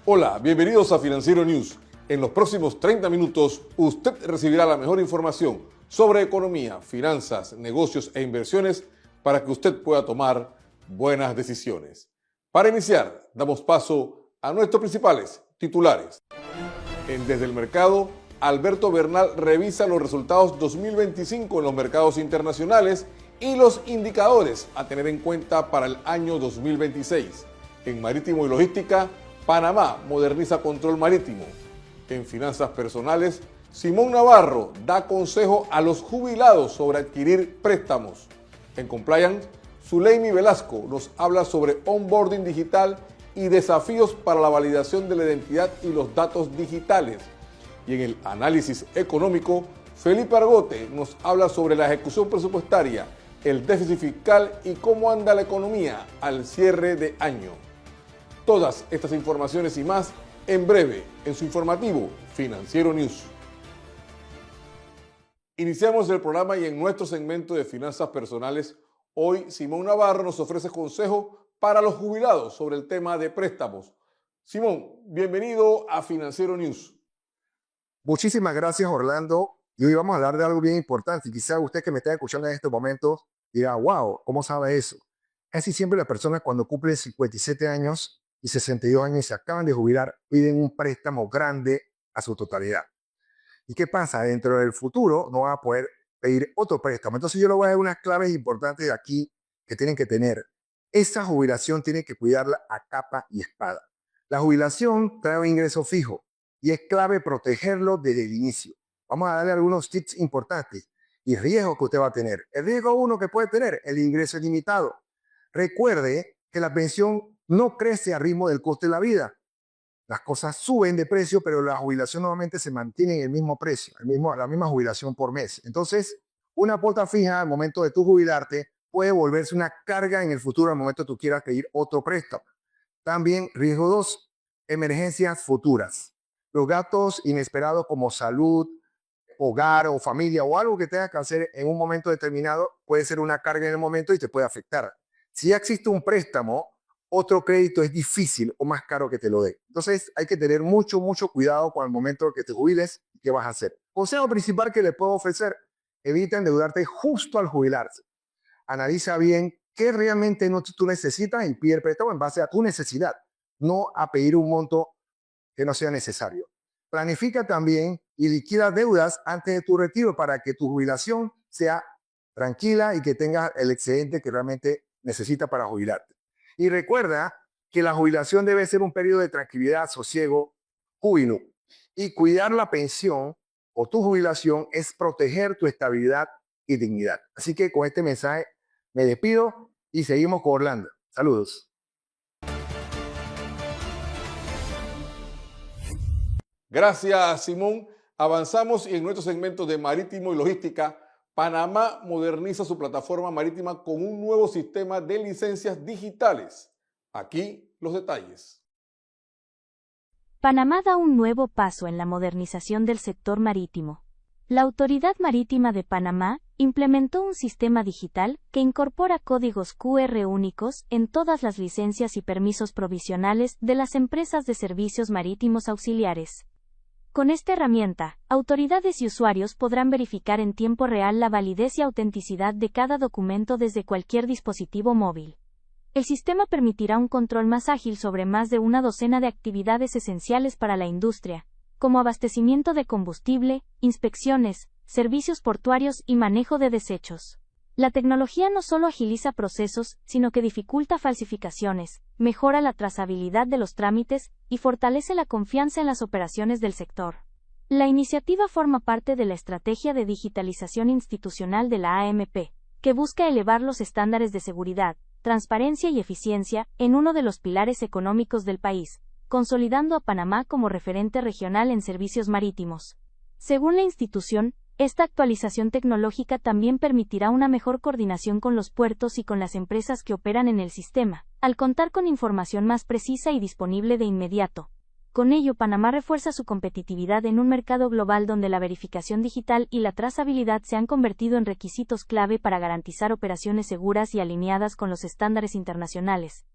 Hola, bienvenidos a Financiero News. En los próximos 30 minutos, usted recibirá la mejor información sobre economía, finanzas, negocios e inversiones para que usted pueda tomar buenas decisiones. Para iniciar, damos paso a nuestros principales titulares. Desde el mercado, Alberto Bernal revisa los resultados 2025 en los mercados internacionales y los indicadores a tener en cuenta para el año 2026. En Marítimo y Logística, Panamá moderniza control marítimo. En finanzas personales, Simón Navarro da consejo a los jubilados sobre adquirir préstamos. En Compliance, Zuleimi Velasco nos habla sobre onboarding digital y desafíos para la validación de la identidad y los datos digitales. Y en el análisis económico, Felipe Argote nos habla sobre la ejecución presupuestaria, el déficit fiscal y cómo anda la economía al cierre de año. Todas estas informaciones y más en breve en su informativo Financiero News. Iniciamos el programa y en nuestro segmento de finanzas personales, hoy Simón Navarro nos ofrece consejos para los jubilados sobre el tema de préstamos. Simón, bienvenido a Financiero News. Muchísimas gracias, Orlando. Y hoy vamos a hablar de algo bien importante. Y quizá usted que me está escuchando en estos momentos dirá, wow, ¿cómo sabe eso? Casi siempre las personas cuando cumplen 57 años y 62 años y se acaban de jubilar, piden un préstamo grande a su totalidad. ¿Y qué pasa? Dentro del futuro no van a poder pedir otro préstamo. Entonces yo le voy a dar unas claves importantes de aquí que tienen que tener. Esa jubilación tiene que cuidarla a capa y espada. La jubilación trae un ingreso fijo y es clave protegerlo desde el inicio. Vamos a darle algunos tips importantes y riesgos que usted va a tener. El riesgo uno que puede tener, el ingreso ilimitado. Recuerde que la pensión no crece al ritmo del coste de la vida. Las cosas suben de precio, pero la jubilación normalmente se mantiene en el mismo precio, la misma jubilación por mes. Entonces, una cuota fija al momento de tu jubilarte puede volverse una carga en el futuro al momento que tú quieras pedir otro préstamo. También, riesgo 2, emergencias futuras. Los gastos inesperados como salud, hogar o familia o algo que tengas que hacer en un momento determinado puede ser una carga en el momento y te puede afectar. Si ya existe un préstamo, otro crédito es difícil o más caro que te lo dé. Entonces hay que tener mucho cuidado con el momento que te jubiles y qué vas a hacer. Consejo principal que le puedo ofrecer, evita endeudarte justo al jubilarse. Analiza bien qué realmente tú necesitas y pide el préstamo en base a tu necesidad, no a pedir un monto que no sea necesario. Planifica también y liquida deudas antes de tu retiro para que tu jubilación sea tranquila y que tengas el excedente que realmente necesitas para jubilarte. Y recuerda que la jubilación debe ser un periodo de tranquilidad, sosiego, júbilo. Y cuidar la pensión o tu jubilación es proteger tu estabilidad y dignidad. Así que con este mensaje me despido y seguimos con Orlando. Saludos. Gracias, Simón. Avanzamos y en nuestro segmento de Marítimo y Logística, Panamá moderniza su plataforma marítima con un nuevo sistema de licencias digitales. Aquí los detalles. Panamá da un nuevo paso en la modernización del sector marítimo. La Autoridad Marítima de Panamá implementó un sistema digital que incorpora códigos QR únicos en todas las licencias y permisos provisionales de las empresas de servicios marítimos auxiliares. Con esta herramienta, autoridades y usuarios podrán verificar en tiempo real la validez y autenticidad de cada documento desde cualquier dispositivo móvil. El sistema permitirá un control más ágil sobre más de una docena de actividades esenciales para la industria, como abastecimiento de combustible, inspecciones, servicios portuarios y manejo de desechos. La tecnología no solo agiliza procesos, sino que dificulta falsificaciones, mejora la trazabilidad de los trámites y fortalece la confianza en las operaciones del sector. La iniciativa forma parte de la Estrategia de Digitalización Institucional de la AMP, que busca elevar los estándares de seguridad, transparencia y eficiencia en uno de los pilares económicos del país, consolidando a Panamá como referente regional en servicios marítimos. Según la institución, esta actualización tecnológica también permitirá una mejor coordinación con los puertos y con las empresas que operan en el sistema, al contar con información más precisa y disponible de inmediato. Con ello, Panamá refuerza su competitividad en un mercado global donde la verificación digital y la trazabilidad se han convertido en requisitos clave para garantizar operaciones seguras y alineadas con los estándares internacionales.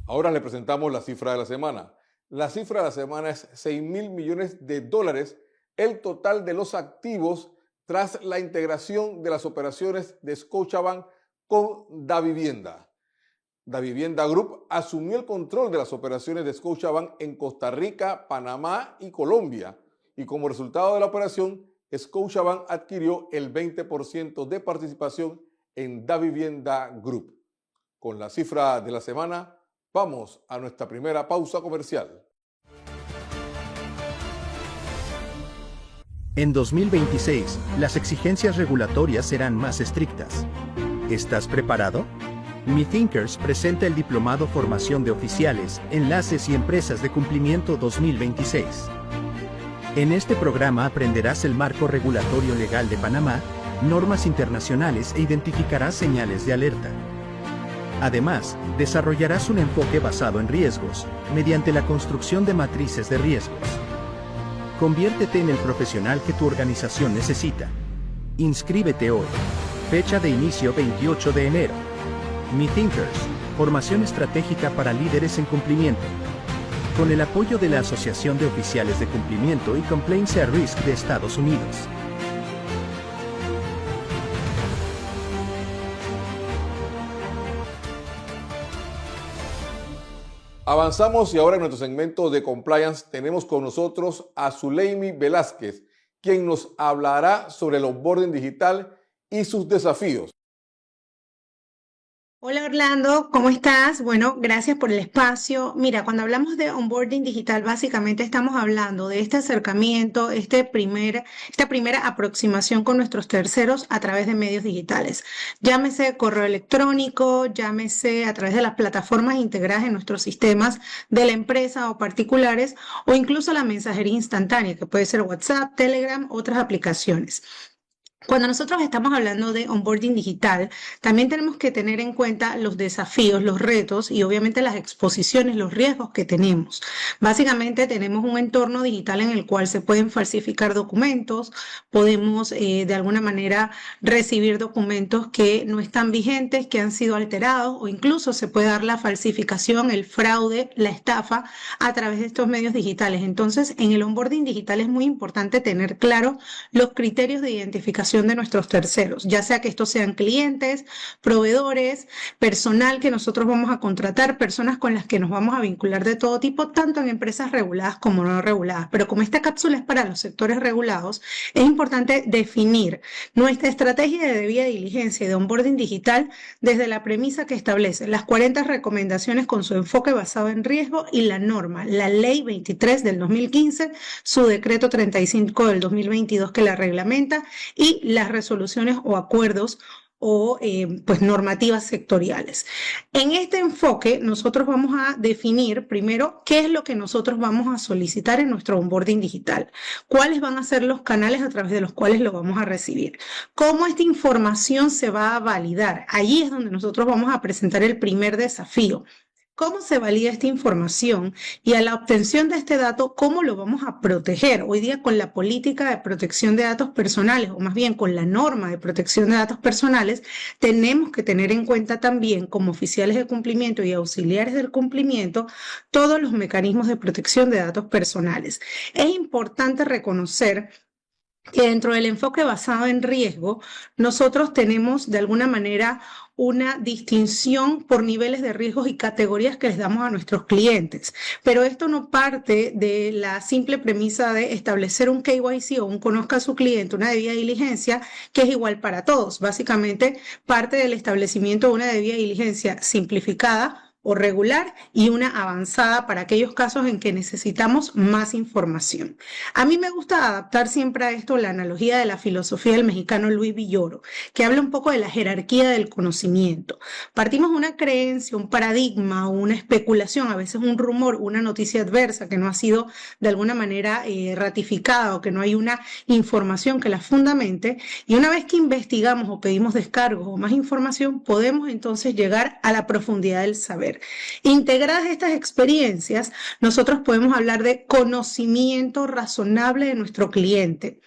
Ahora le presentamos la cifra de la semana. La cifra de la semana es $6.000 millones, el total de los activos tras la integración de las operaciones de Scotiabank con Davivienda. Davivienda Group asumió el control de las operaciones de Scotiabank en Costa Rica, Panamá y Colombia, y como resultado de la operación, Scotiabank adquirió el 20% de participación en Davivienda Group. Con la cifra de la semana, vamos a nuestra primera pausa comercial. En 2026, las exigencias regulatorias serán más estrictas. ¿Estás preparado? Mi Thinkers presenta el Diplomado Formación de Oficiales, Enlaces y Empresas de Cumplimiento 2026. En este programa aprenderás el marco regulatorio legal de Panamá, normas internacionales e identificarás señales de alerta. Además, desarrollarás un enfoque basado en riesgos, mediante la construcción de matrices de riesgos. Conviértete en el profesional que tu organización necesita. Inscríbete hoy. Fecha de inicio 28 de enero. Mi Thinkers, formación estratégica para líderes en cumplimiento. Con el apoyo de la Asociación de Oficiales de Cumplimiento y Compliance at Risk de Estados Unidos. Avanzamos y ahora en nuestro segmento de compliance tenemos con nosotros a Zuleimi Velázquez, quien nos hablará sobre el onboarding digital y sus desafíos. Hola Orlando, ¿cómo estás? Bueno, gracias por el espacio. Mira, cuando hablamos de onboarding digital, básicamente estamos hablando de este acercamiento, esta primera aproximación con nuestros terceros a través de medios digitales. Llámese correo electrónico, llámese a través de las plataformas integradas en nuestros sistemas de la empresa o particulares, o incluso la mensajería instantánea, que puede ser WhatsApp, Telegram, otras aplicaciones. Cuando nosotros estamos hablando de onboarding digital, también tenemos que tener en cuenta los desafíos, los retos y obviamente las exposiciones, los riesgos que tenemos. Básicamente tenemos un entorno digital en el cual se pueden falsificar documentos, podemos de alguna manera recibir documentos que no están vigentes, que han sido alterados, o incluso se puede dar la falsificación, el fraude, la estafa a través de estos medios digitales. Entonces, en el onboarding digital es muy importante tener claro los criterios de identificación de nuestros terceros, ya sea que estos sean clientes, proveedores, personal que nosotros vamos a contratar, personas con las que nos vamos a vincular de todo tipo, tanto en empresas reguladas como no reguladas. Pero como esta cápsula es para los sectores regulados, es importante definir nuestra estrategia de debida diligencia y de onboarding digital desde la premisa que establece las 40 recomendaciones con su enfoque basado en riesgo y la norma, la Ley 23 del 2015, su decreto 35 del 2022 que la reglamenta y las resoluciones o acuerdos o pues normativas sectoriales. En este enfoque nosotros vamos a definir primero qué es lo que nosotros vamos a solicitar en nuestro onboarding digital, cuáles van a ser los canales a través de los cuales lo vamos a recibir, cómo esta información se va a validar. Allí es donde nosotros vamos a presentar el primer desafío. ¿Cómo se valida esta información? Y a la obtención de este dato, ¿cómo lo vamos a proteger? Hoy día con la política de protección de datos personales, o más bien con la norma de protección de datos personales, tenemos que tener en cuenta también como oficiales de cumplimiento y auxiliares del cumplimiento todos los mecanismos de protección de datos personales. Es importante reconocer que dentro del enfoque basado en riesgo, nosotros tenemos de alguna manera una distinción por niveles de riesgos y categorías que les damos a nuestros clientes. Pero esto no parte de la simple premisa de establecer un KYC o un conozca a su cliente, una debida diligencia que es igual para todos. Básicamente parte del establecimiento de una debida diligencia simplificada o regular y una avanzada para aquellos casos en que necesitamos más información. A mí me gusta adaptar siempre a esto la analogía de la filosofía del mexicano Luis Villoro, que habla un poco de la jerarquía del conocimiento. Partimos de una creencia, un paradigma, una especulación, a veces un rumor, una noticia adversa que no ha sido de alguna manera ratificada o que no hay una información que la fundamente, y una vez que investigamos o pedimos descargos o más información, podemos entonces llegar a la profundidad del saber. Integradas estas experiencias, nosotros podemos hablar de conocimiento razonable de nuestro cliente.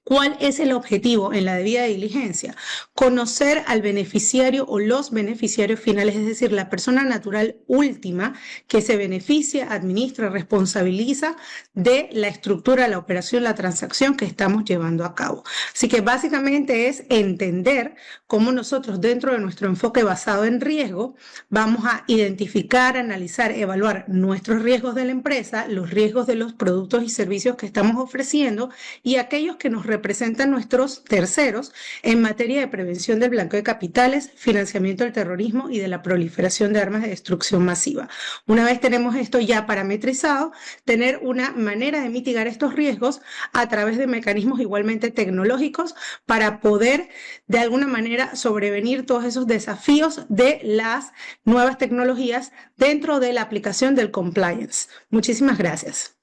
¿Cuál es el objetivo en la debida diligencia? Conocer al beneficiario o los beneficiarios finales, es decir, la persona natural última que se beneficia, administra, responsabiliza de la estructura, la operación, la transacción que estamos llevando a cabo. Así que básicamente es entender cómo nosotros dentro de nuestro enfoque basado en riesgo vamos a identificar, analizar, evaluar nuestros riesgos de la empresa, los riesgos de los productos y servicios que estamos ofreciendo y aquellos que nos representan nuestros terceros en materia de prevención del blanqueo de capitales, financiamiento del terrorismo y de la proliferación de armas de destrucción masiva. Una vez tenemos esto ya parametrizado, tener una manera de mitigar estos riesgos a través de mecanismos igualmente tecnológicos para poder de alguna manera sobrevenir todos esos desafíos de las nuevas tecnologías dentro de la aplicación del compliance. Muchísimas gracias.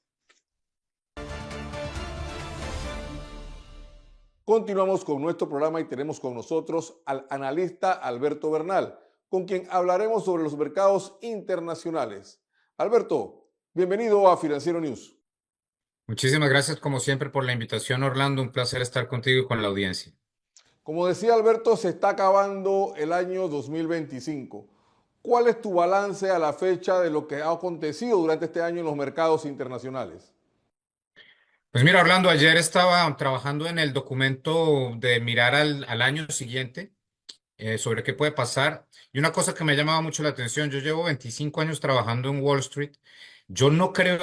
Continuamos con nuestro programa y tenemos con nosotros al analista Alberto Bernal, con quien hablaremos sobre los mercados internacionales. Alberto, bienvenido a Financiero News. Muchísimas gracias como siempre por la invitación, Orlando. Un placer estar contigo y con la audiencia. Como decía Alberto, se está acabando el año 2025. ¿Cuál es tu balance a la fecha de lo que ha acontecido durante este año en los mercados internacionales? Pues mira, Orlando, ayer estaba trabajando en el documento de mirar al año siguiente sobre qué puede pasar. Y una cosa que me ha llamado mucho la atención, yo llevo 25 años trabajando en Wall Street. Yo no creo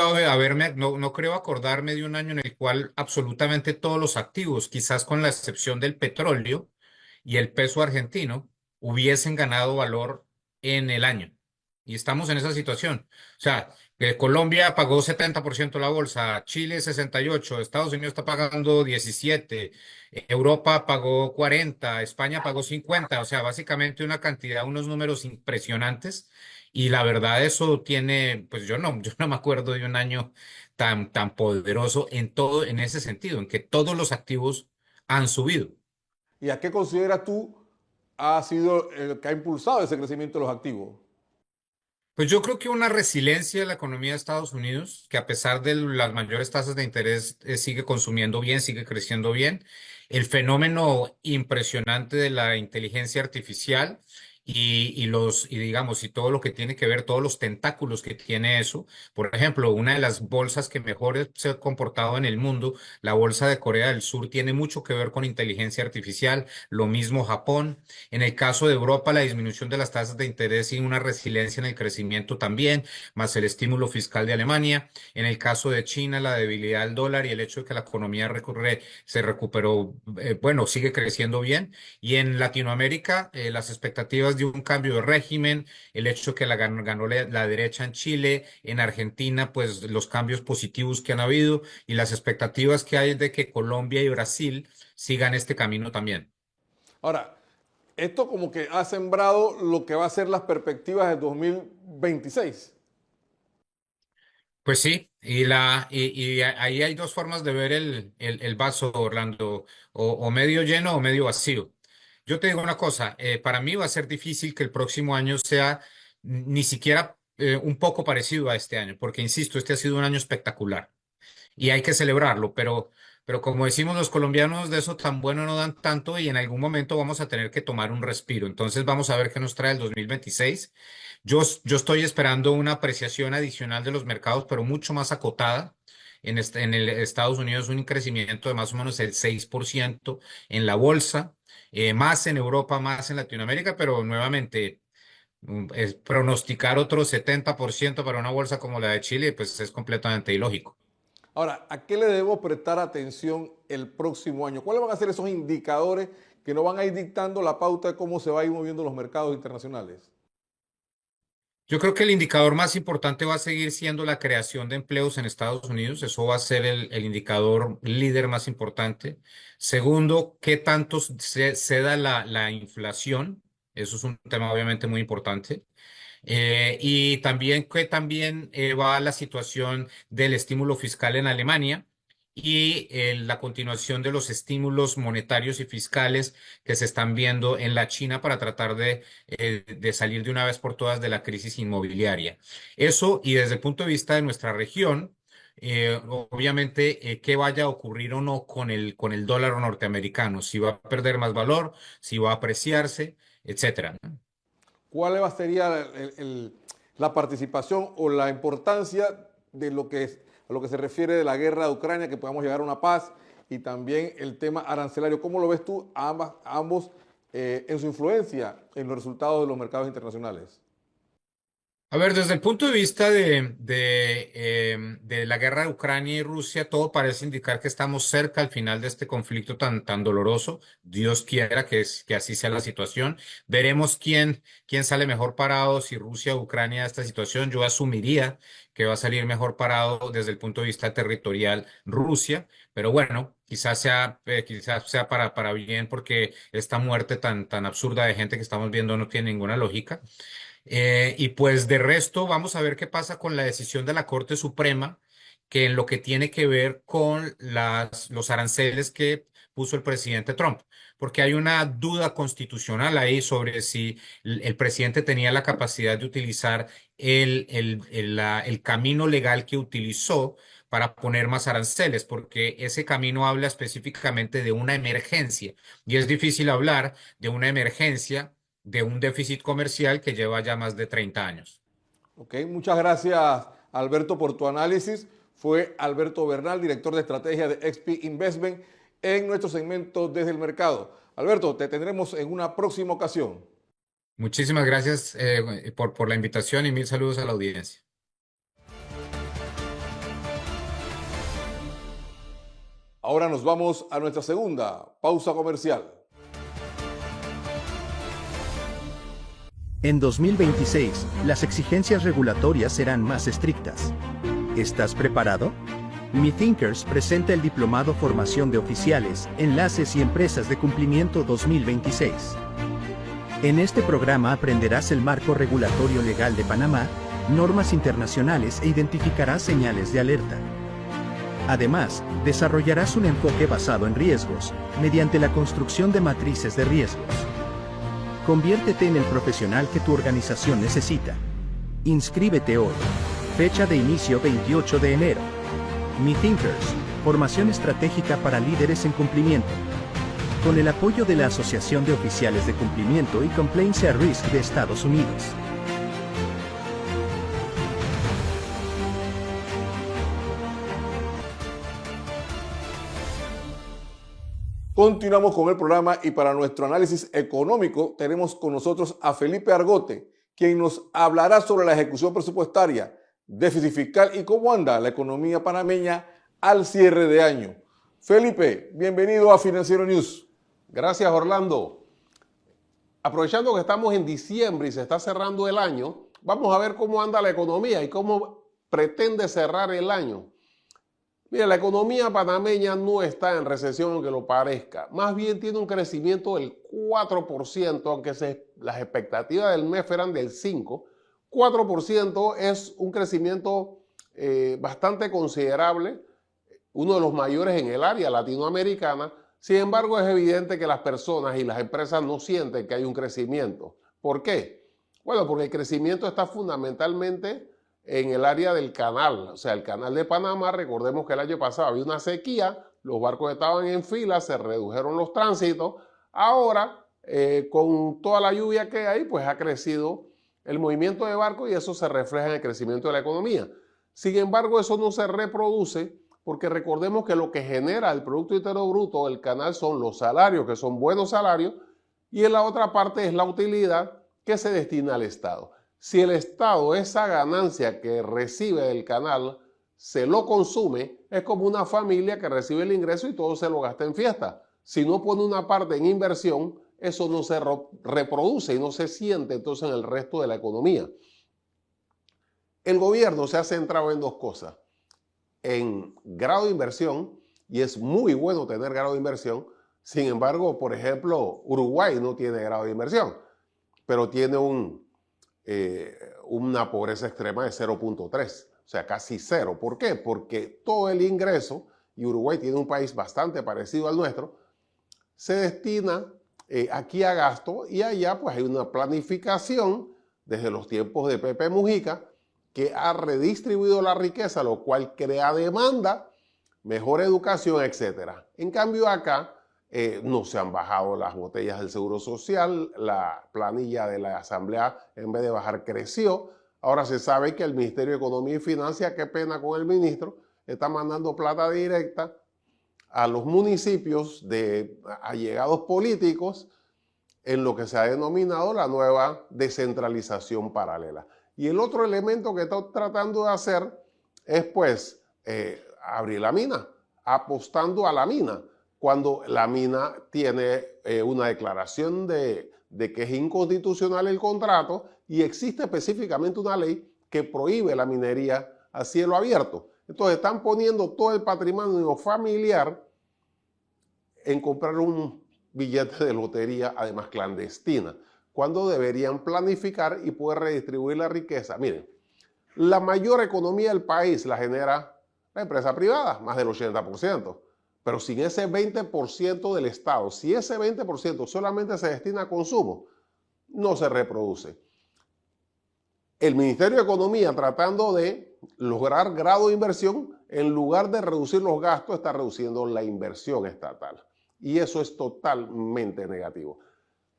no creo acordarme de un año en el cual absolutamente todos los activos, quizás con la excepción del petróleo y el peso argentino, hubiesen ganado valor en el año. Y estamos en esa situación. O sea, Colombia pagó 70% la bolsa, Chile 68%, Estados Unidos está pagando 17%, Europa pagó 40%, España pagó 50%, o sea, básicamente una cantidad, unos números impresionantes. Y la verdad eso tiene, pues yo no me acuerdo de un año tan poderoso en todo, en ese sentido, en que todos los activos han subido. ¿Y a qué consideras tú ha sido el que ha impulsado ese crecimiento de los activos? Pues yo creo que una resiliencia de la economía de Estados Unidos, que a pesar de las mayores tasas de interés, sigue consumiendo bien, sigue creciendo bien. El fenómeno impresionante de la inteligencia artificial y digamos, y todo lo que tiene que ver, todos los tentáculos que tiene eso. Por ejemplo, una de las bolsas que mejor se ha comportado en el mundo, la bolsa de Corea del Sur, tiene mucho que ver con inteligencia artificial. Lo mismo Japón. En el caso de Europa, la disminución de las tasas de interés y una resiliencia en el crecimiento también, más el estímulo fiscal de Alemania. En el caso de China, la debilidad del dólar y el hecho de que la economía se recuperó, bueno, sigue creciendo bien. Y en Latinoamérica, las expectativas de un cambio de régimen, el hecho que ganó la derecha en Chile, en Argentina, pues los cambios positivos que han habido y las expectativas que hay de que Colombia y Brasil sigan este camino también. Ahora, esto como que ha sembrado lo que va a ser las perspectivas de 2026. Pues sí, y ahí hay dos formas de ver el vaso, Orlando, o medio lleno o medio vacío. Yo te digo una cosa, para mí va a ser difícil que el próximo año sea ni siquiera un poco parecido a este año, porque insisto, este ha sido un año espectacular y hay que celebrarlo, pero como decimos los colombianos, de eso tan bueno no dan tanto y en algún momento vamos a tener que tomar un respiro. Entonces vamos a ver qué nos trae el 2026. Yo estoy esperando una apreciación adicional de los mercados, pero mucho más acotada. En el Estados Unidos un crecimiento de más o menos el 6% en la bolsa, más en Europa, más en Latinoamérica, pero nuevamente pronosticar otro 70% para una bolsa como la de Chile, pues es completamente ilógico. Ahora, ¿a qué le debemos prestar atención el próximo año? ¿Cuáles van a ser esos indicadores que nos van a ir dictando la pauta de cómo se va a ir moviendo los mercados internacionales? Yo creo que el indicador más importante va a seguir siendo la creación de empleos en Estados Unidos. Eso va a ser el indicador líder más importante. Segundo, qué tanto ceda la inflación. Eso es un tema obviamente muy importante. Y también que también va la situación del estímulo fiscal en Alemania y la continuación de los estímulos monetarios y fiscales que se están viendo en la China para tratar de salir de una vez por todas de la crisis inmobiliaria. Eso, y desde el punto de vista de nuestra región, obviamente, qué vaya a ocurrir o no con el dólar norteamericano, si va a perder más valor, si va a apreciarse, etcétera, ¿no? ¿Cuál sería la participación o la importancia de a lo que se refiere de la guerra de Ucrania, que podamos llegar a una paz, y también el tema arancelario? ¿Cómo lo ves tú a ambos en su influencia en los resultados de los mercados internacionales? A ver, desde el punto de vista de la guerra de Ucrania y Rusia, todo parece indicar que estamos cerca al final de este conflicto tan doloroso. Dios quiera que así sea la situación. Veremos quién sale mejor parado, si Rusia o Ucrania de esta situación. Yo asumiría que va a salir mejor parado desde el punto de vista territorial Rusia, pero bueno, quizás sea para bien, porque esta muerte tan absurda de gente que estamos viendo no tiene ninguna lógica. Y pues de resto, vamos a ver qué pasa con la decisión de la Corte Suprema, que en lo que tiene que ver con los aranceles que puso el presidente Trump, porque hay una duda constitucional ahí sobre si el presidente tenía la capacidad de utilizar el camino legal que utilizó para poner más aranceles, porque ese camino habla específicamente de una emergencia, y es difícil hablar de una emergencia de un déficit comercial que lleva ya más de 30 años. Ok, muchas gracias, Alberto, por tu análisis. Fue Alberto Bernal, director de estrategia de XP Investment, en nuestro segmento Desde el Mercado. Alberto, te tendremos en una próxima ocasión. Muchísimas gracias por la invitación y mil saludos a la audiencia. Ahora nos vamos a nuestra segunda pausa comercial. En 2026, las exigencias regulatorias serán más estrictas. ¿Estás preparado? Mi Thinkers presenta el Diplomado Formación de Oficiales, Enlaces y Empresas de Cumplimiento 2026. En este programa aprenderás el marco regulatorio legal de Panamá, normas internacionales e identificarás señales de alerta. Además, desarrollarás un enfoque basado en riesgos, mediante la construcción de matrices de riesgos. Conviértete en el profesional que tu organización necesita. Inscríbete hoy. Fecha de inicio 28 de enero. Mi Thinkers, formación estratégica para líderes en cumplimiento. Con el apoyo de la Asociación de Oficiales de Cumplimiento y Compliance at Risk de Estados Unidos. Continuamos con el programa y para nuestro análisis económico tenemos con nosotros a Felipe Argote, quien nos hablará sobre la ejecución presupuestaria, déficit fiscal y cómo anda la economía panameña al cierre de año. Felipe, bienvenido a Financiero News. Gracias, Orlando. Aprovechando que estamos en diciembre y se está cerrando el año, vamos a ver cómo anda la economía y cómo pretende cerrar el año. Mira, la economía panameña no está en recesión, aunque lo parezca. Más bien tiene un crecimiento del 4%, aunque las expectativas del MEF eran del 5%. 4% es un crecimiento bastante considerable, uno de los mayores en el área latinoamericana. Sin embargo, es evidente que las personas y las empresas no sienten que hay un crecimiento. ¿Por qué? Bueno, porque el crecimiento está fundamentalmente en el área del canal, o sea, el canal de Panamá. Recordemos que el año pasado había una sequía, los barcos estaban en fila, se redujeron los tránsitos. Ahora, con toda la lluvia que hay, pues ha crecido el movimiento de barcos y eso se refleja en el crecimiento de la economía. Sin embargo, eso no se reproduce porque recordemos que lo que genera el Producto Interno Bruto del canal son los salarios, que son buenos salarios, y en la otra parte es la utilidad que se destina al Estado. Si el Estado esa ganancia que recibe del canal se lo consume, es como una familia que recibe el ingreso y todo se lo gasta en fiesta. Si no pone una parte en inversión, eso no se reproduce y no se siente entonces en el resto de la economía. El gobierno se ha centrado en dos cosas: en grado de inversión, y es muy bueno tener grado de inversión. Sin embargo, por ejemplo, Uruguay no tiene grado de inversión, pero tiene una pobreza extrema de 0.3, o sea, casi cero. ¿Por qué? Porque todo el ingreso, y Uruguay tiene un país bastante parecido al nuestro, se destina aquí a gasto, y allá pues hay una planificación desde los tiempos de Pepe Mujica que ha redistribuido la riqueza, lo cual crea demanda, mejor educación, etc. En cambio acá no se han bajado las botellas del Seguro Social, la planilla de la Asamblea en vez de bajar creció. Ahora se sabe que el Ministerio de Economía y Finanzas, qué pena con el ministro, está mandando plata directa a los municipios de allegados políticos en lo que se ha denominado la nueva descentralización paralela. Y el otro elemento que está tratando de hacer es pues abrir la mina, apostando a la mina, cuando la mina tiene una declaración de que es inconstitucional el contrato y existe específicamente una ley que prohíbe la minería a cielo abierto. Entonces están poniendo todo el patrimonio familiar en comprar un billete de lotería, además clandestina, cuando deberían planificar y poder redistribuir la riqueza. Miren, la mayor economía del país la genera la empresa privada, más del 80%. Pero sin ese 20% del Estado, si ese 20% solamente se destina a consumo, no se reproduce. El Ministerio de Economía, tratando de lograr grado de inversión, en lugar de reducir los gastos, está reduciendo la inversión estatal. Y eso es totalmente negativo.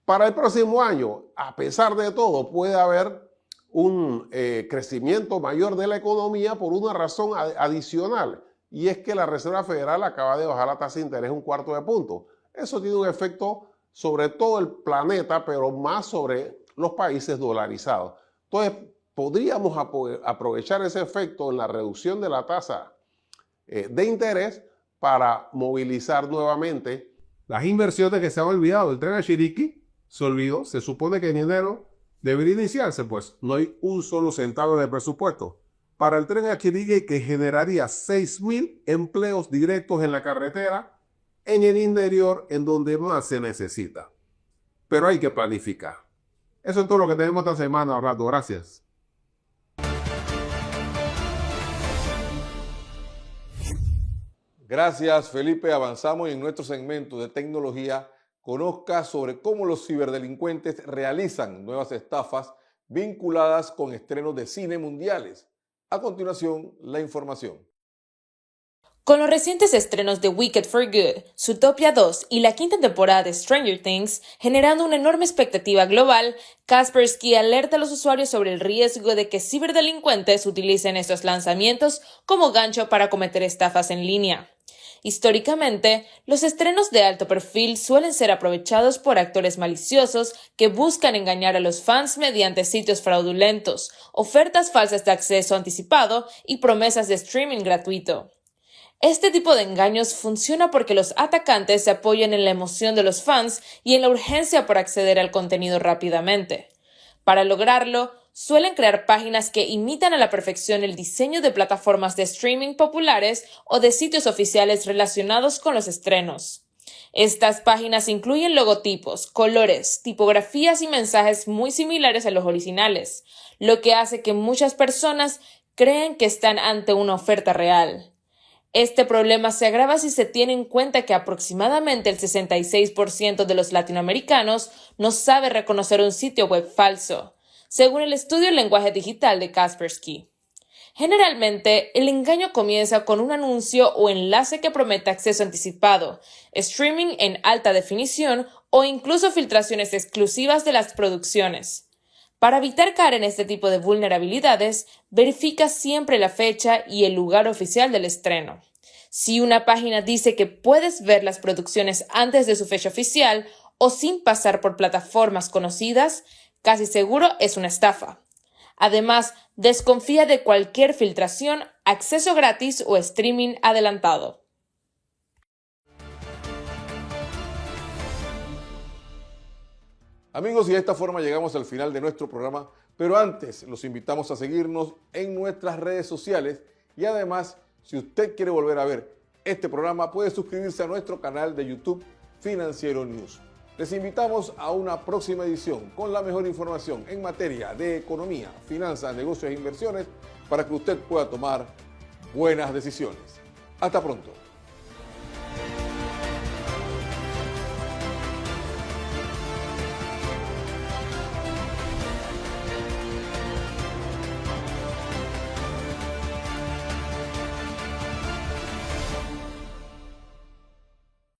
Para el próximo año, a pesar de todo, puede haber un crecimiento mayor de la economía por una razón adicional. Y es que la Reserva Federal acaba de bajar la tasa de interés 1/4 punto. Eso tiene un efecto sobre todo el planeta, pero más sobre los países dolarizados. Entonces, podríamos aprovechar ese efecto en la reducción de la tasa de interés para movilizar nuevamente Las inversiones que se han olvidado. El tren a Chiriquí se olvidó. Se supone que en enero debería iniciarse, pues no hay un solo centavo de presupuesto para el tren a Chiriquí, que generaría 6.000 empleos directos en la carretera en el interior, en donde más se necesita. Pero hay que planificar. Eso es todo lo que tenemos esta semana, Orlando. Gracias. Gracias, Felipe. Avanzamos en nuestro segmento de tecnología. Conozca sobre cómo los ciberdelincuentes realizan nuevas estafas vinculadas con estrenos de cine mundiales. A continuación, la información. Con los recientes estrenos de Wicked for Good, Zootopia 2 y la quinta temporada de Stranger Things, generando una enorme expectativa global, Kaspersky alerta a los usuarios sobre el riesgo de que ciberdelincuentes utilicen estos lanzamientos como gancho para cometer estafas en línea. Históricamente, los estrenos de alto perfil suelen ser aprovechados por actores maliciosos que buscan engañar a los fans mediante sitios fraudulentos, ofertas falsas de acceso anticipado y promesas de streaming gratuito. Este tipo de engaños funciona porque los atacantes se apoyan en la emoción de los fans y en la urgencia por acceder al contenido rápidamente. Para lograrlo, suelen crear páginas que imitan a la perfección el diseño de plataformas de streaming populares o de sitios oficiales relacionados con los estrenos. Estas páginas incluyen logotipos, colores, tipografías y mensajes muy similares a los originales, lo que hace que muchas personas creen que están ante una oferta real. Este problema se agrava si se tiene en cuenta que aproximadamente el 66% de los latinoamericanos no sabe reconocer un sitio web falso, según el estudio El lenguaje digital de Kaspersky. Generalmente, el engaño comienza con un anuncio o enlace que promete acceso anticipado, streaming en alta definición o incluso filtraciones exclusivas de las producciones. Para evitar caer en este tipo de vulnerabilidades, verifica siempre la fecha y el lugar oficial del estreno. Si una página dice que puedes ver las producciones antes de su fecha oficial o sin pasar por plataformas conocidas, casi seguro es una estafa. Además, desconfía de cualquier filtración, acceso gratis o streaming adelantado. Amigos, y de esta forma llegamos al final de nuestro programa, pero antes los invitamos a seguirnos en nuestras redes sociales y además, si usted quiere volver a ver este programa, puede suscribirse a nuestro canal de YouTube Financiero News. Les invitamos a una próxima edición con la mejor información en materia de economía, finanzas, negocios e inversiones para que usted pueda tomar buenas decisiones. Hasta pronto.